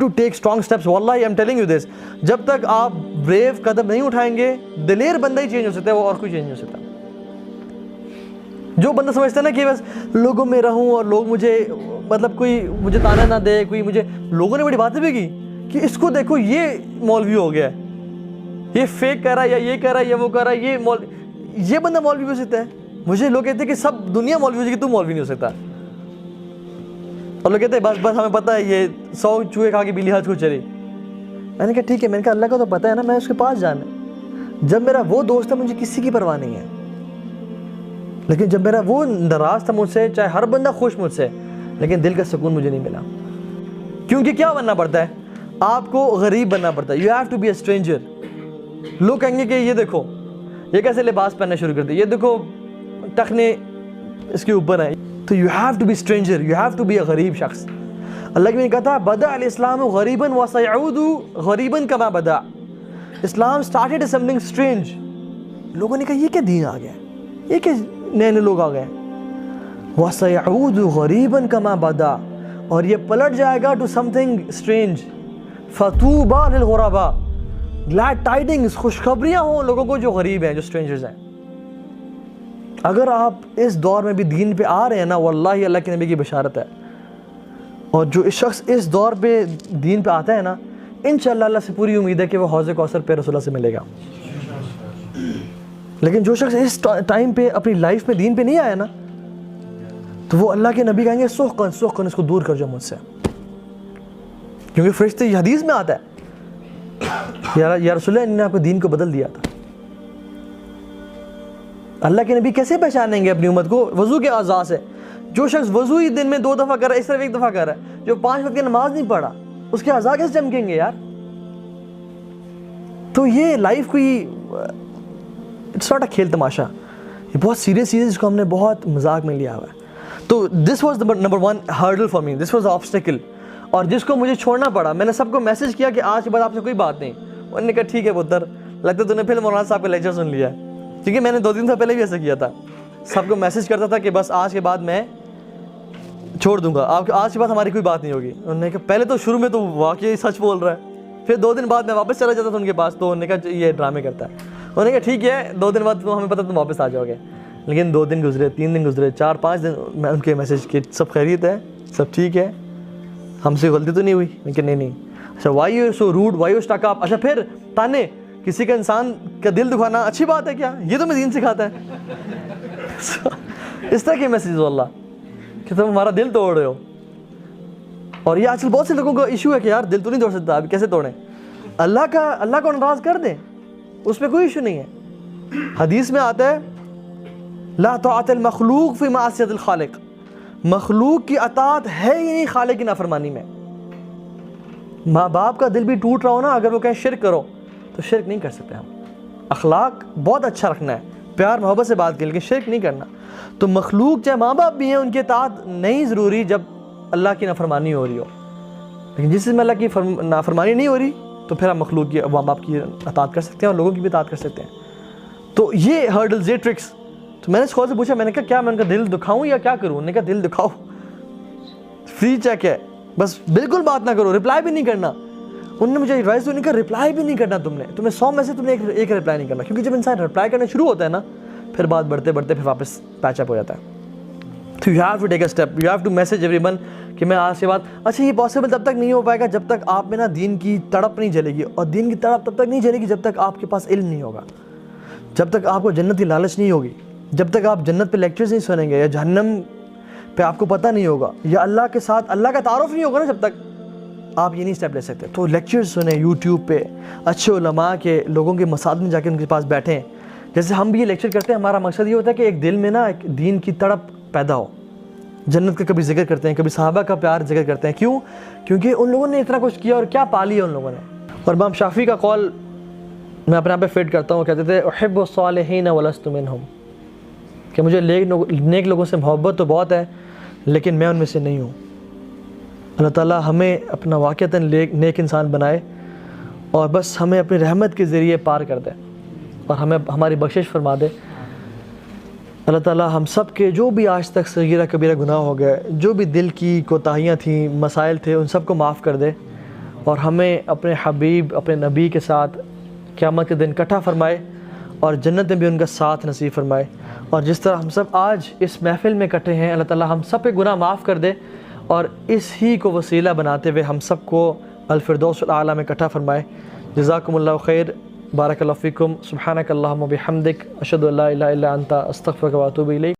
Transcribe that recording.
to take strong steps. Wallahi I'm telling you this. جب تک آپ brave قدم نہیں اٹھائیں گے, دلیر بندہ ہی چینج ہو سکتا ہے, وہ اور کوئی چینج نہیں ہو سکتا. جو بندہ سمجھتا ہے نا کہ بس لوگوں میں رہوں اور لوگ مجھے مطلب کوئی مجھے تانا نہ دے, کوئی مجھے, لوگوں نے بڑی باتیں بھی کی کہ اس کو دیکھو یہ مولوی ہو گیا ہے, یہ فیک کر رہا ہے, یا یہ کر رہا ہے, یا وہ کر رہا ہے, یہ بندہ مولوی ہو سکتا ہے. مجھے لوگ کہتے ہیں کہ سب دنیا مولوی ہو جائے گی, تو مولوی نہیں ہو سکتا. اور لوگ کہتے ہیں بس ہمیں پتہ ہے یہ 100 چوہے کھا کے بلی حج کو چلی. میں نے کہا ٹھیک ہے, میں نے کہا اللہ کا تو پتہ ہے نا, میں اس کے پاس جانا ہے. جب میرا وہ دوست ہے مجھے کسی کی پرواہ نہیں ہے, لیکن جب میرا وہ ناراض تھا مجھ سے, چاہے ہر بندہ خوش مجھ سے, لیکن دل کا سکون مجھے نہیں ملا. کیونکہ کیا بننا پڑتا ہے, آپ کو غریب بننا پڑتا ہے. You have to be a stranger. لوگ کہیں گے کہ یہ دیکھو یہ کیسے لباس پہننا شروع کر دے, یہ دیکھو ٹخنے اس کے اوپر ہیں. تو you have to be stranger, you have to be a غریب شخص. اللہ نے کہا تھا بدأ الاسلام غریبا وسيعود غریبا كما بدأ. اسلام started as something strange. لوگوں نے کہا یہ کیا دین آ گیا, یہ کیا نئے نئے لوگ آ گئے. وسيعود غریبا كما بدأ, اور یہ پلٹ جائے گا ٹو something strange. فطوبى للغرباء, glad tidings, خوشخبریاں ہوں لوگوں کو جو غریب ہیں, جو strangers ہیں. اگر آپ اس دور میں بھی دین پہ آ رہے ہیں نا, واللہ اللہ کے نبی کی بشارت ہے. اور جو اس شخص اس دور پہ دین پہ آتا ہے نا, انشاءاللہ اللہ سے پوری امید ہے کہ وہ حوض کوثر پہ رسول اللہ سے ملے گا. لیکن جو شخص اس ٹائم پہ اپنی لائف میں دین پہ نہیں آیا نا, تو وہ اللہ کے نبی کہیں گے سحقاً سحقاً, اس کو دور کر جاؤ مجھ سے. کیونکہ فرشتے یہ حدیث میں آتا ہے یا رسول اللہ نے آپ کو دین کو بدل دیا تھا. اللہ کے نبی کیسے پہچانیں گے اپنی امت کو؟ وضو کے اعضاء سے. جو شخص وضو ہی دن میں 2 دفعہ کر رہا ہے, اس طرف 1 دفعہ کر رہا ہے, جو 5 وقت کی نماز نہیں پڑھا, اس کے اعضاء کیسے چمکیں گے یار؟ تو یہ لائف کوئی اٹس ناٹ اے کھیل تماشا, یہ بہت سیریس چیز ہے جس کو ہم نے بہت مذاق میں لیا ہوا ہے. تو this was number 1 hurdle for me, this was obstacle, اور جس کو مجھے چھوڑنا پڑا. میں نے سب کو میسج کیا کہ آج کے بعد آپ سے کوئی بات نہیں. انہوں نے کہا ٹھیک ہے پتر, لگتا ہے تو نے پھر مولانا صاحب کا لیکچر سن لیا ہے. کیونکہ میں نے 2 دن سے پہلے بھی ایسا کیا تھا, سب کو میسج کرتا تھا کہ بس آج کے بعد میں چھوڑ دوں گا, آپ آج کے بعد ہماری کوئی بات نہیں ہوگی. انہوں نے کہا پہلے تو شروع میں تو واقعی سچ بول رہا ہے, پھر 2 دن بعد میں واپس چلا جاتا تھا ان کے پاس, تو انہوں نے کہا یہ ڈرامے کرتا ہے. انہوں نے کہا ٹھیک ہے 2 دن بعد ہمیں پتہ تم واپس آ جاؤ گے. لیکن 2 دن گزرے, 3 دن گزرے, 4-5 دن, میں ان کے میسج کی سب خیریت ہے, سب ٹھیک ہے, ہم سے غلطی تو نہیں ہوئی؟ میں کہ نہیں. اچھا why you so rude, why you stick up. اچھا پھر تانے, کسی کا انسان کا دل دکھانا اچھی بات ہے کیا؟ یہ تو میں دین سکھاتا ہے. اس طرح کے میسیج واللہ کہ تم ہمارا دل توڑ رہے ہو. اور یہ آج کل بہت سے لوگوں کا ایشو ہے کہ یار دل تو نہیں توڑ سکتا, ابھی کیسے توڑیں؟ اللہ کو ناراض کر دیں, اس پہ کوئی ایشو نہیں ہے. حدیث میں آتا ہے لا طاعت المخلوق فی معصیت الخالق, مخلوق کی اطاعت ہے ہی نہیں خالق کی نافرمانی میں. ماں باپ کا دل بھی ٹوٹ رہا ہو نا, اگر وہ کہیں شرک کرو تو شرک نہیں کر سکتے ہم. اخلاق بہت اچھا رکھنا ہے, پیار محبت سے بات کی, لیکن شرک نہیں کرنا. تو مخلوق چاہے ماں باپ بھی ہیں, ان کی اطاعت نہیں ضروری جب اللہ کی نافرمانی ہو رہی ہو. لیکن جس میں اللہ کی نافرمانی نہیں ہو رہی, تو پھر ہم مخلوق کی ماں باپ کی اطاعت کر سکتے ہیں اور لوگوں کی بھی اطاعت کر سکتے ہیں. تو یہ ہرڈلز, یہ ٹرکس. تو میں نے اسکول سے پوچھا, میں نے کہا کیا میں ان کا دل دکھاؤں یا کیا کروں؟ انہوں نے کہا دل دکھاؤ, فری چیک ہے, بس بالکل بات نہ کرو, رپلائی بھی نہیں کرنا. انہوں نے مجھے ایڈوائس دی, انہوں نے کہا رپلائی بھی نہیں کرنا تمہیں 100 میں سے تم نے ایک رپلائی نہیں کرنا, کیونکہ جب انسان رپلائی کرنا شروع ہوتا ہے نا, پھر بات بڑھتے بڑھتے پھر واپس پیچ اپ ہو جاتا ہے. تو you have to take a step, you have to message everyone کہ میں آج کے بعد. اچھا یہ پاسبل تب تک نہیں ہو پائے گا جب تک آپ میں نا دین کی تڑپ نہیں جلے گی, اور دین کی تڑپ تب تک نہیں جلے گی جب تک آپ کے پاس علم نہیں ہوگا, جب تک آپ کو جنت کی لالچ نہیں ہوگی, جب تک آپ جنت پہ لیکچرز نہیں سنیں گے, یا جہنم پہ آپ کو پتہ نہیں ہوگا, یا اللہ کے ساتھ اللہ کا تعارف نہیں ہوگا نا, جب تک آپ یہ نہیں اسٹیپ لے سکتے. تو لیکچرز سنیں یوٹیوب پہ, اچھے علماء کے, لوگوں کے مساجد میں جا کے ان کے پاس بیٹھیں. جیسے ہم بھی یہ لیکچر کرتے ہیں, ہمارا مقصد یہ ہوتا ہے کہ ایک دل میں نا ایک دین کی تڑپ پیدا ہو. جنت کا کبھی ذکر کرتے ہیں, کبھی صحابہ کا پیار ذکر کرتے ہیں. کیوں؟ کیونکہ ان لوگوں نے اتنا کچھ کیا, اور کیا پا لیا ان لوگوں نے. اور امام شافعی کا قول میں اپنے آپ پہ فٹ کرتا ہوں, کہتے تھے احب الصالحین ولست منہم, کہ مجھے نیک لوگوں سے محبت تو بہت ہے, لیکن میں ان میں سے نہیں ہوں. اللہ تعالیٰ ہمیں اپنا واقعتاً نیک انسان بنائے, اور بس ہمیں اپنی رحمت کے ذریعے پار کر دے, اور ہمیں ہماری بخشش فرما دے. اللہ تعالیٰ ہم سب کے جو بھی آج تک صغیرہ کبیرہ گناہ ہو گئے, جو بھی دل کی کوتاہیاں تھیں, مسائل تھے, ان سب کو معاف کر دے, اور ہمیں اپنے حبیب اپنے نبی کے ساتھ قیامت کے دن اکٹھا فرمائے اور جنت میں بھی ان کا ساتھ نصیب فرمائے۔ اور جس طرح ہم سب آج اس محفل میں اکٹھے ہیں، اللہ تعالیٰ ہم سب پہ گناہ معاف کر دے اور اس ہی کو وسیلہ بناتے ہوئے ہم سب کو الفردوس الاعلیٰ میں اکٹھا فرمائے۔ جزاکم اللہ خیر، بارک اللہ فیکم، سبحانک اللہم و بحمدک، اشہد ان لا الہ الا انت، استغفرک و اتوب الیک۔